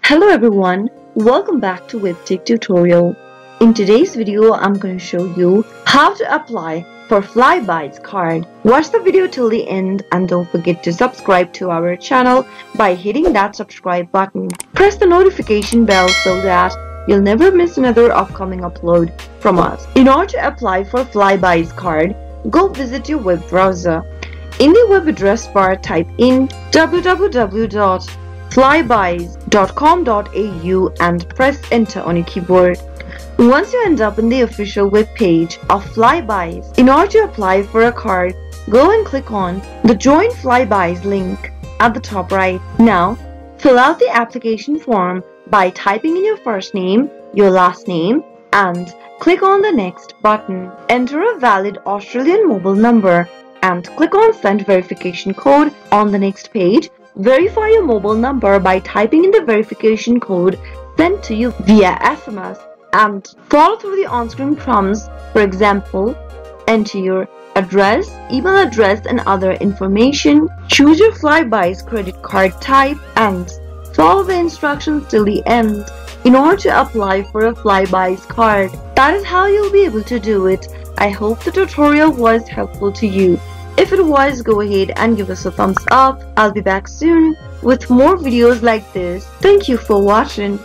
Hello everyone, welcome back to Webtech Tutorial. In today's video, I'm going to show you how to apply for Flybuys card. Watch the video till the end and don't forget to subscribe to our channel by hitting that subscribe button. Press the notification bell so that you'll never miss another upcoming upload from us. In order to apply for Flybuys card, go visit your web browser. In the web address bar, type in www.flybuys.com.au and press enter on your keyboard. Once you end up in the official web page of Flybuys, in order to apply for a card, go and click on the Join Flybuys link at the top right. Now, fill out the application form by typing in your first name, your last name, and click on the Next button. Enter a valid Australian mobile number and click on Send Verification Code on the next page. Verify your mobile number by typing in the verification code sent to you via SMS and follow through the on-screen prompts. For example, enter your address, email address and other information. Choose your Flybuys credit card type and follow the instructions till the end in order to apply for a Flybuys card. That is how you'll be able to do it. I hope the tutorial was helpful to you. If it was, go ahead and give us a thumbs up. I'll be back soon with more videos like this. Thank you for watching.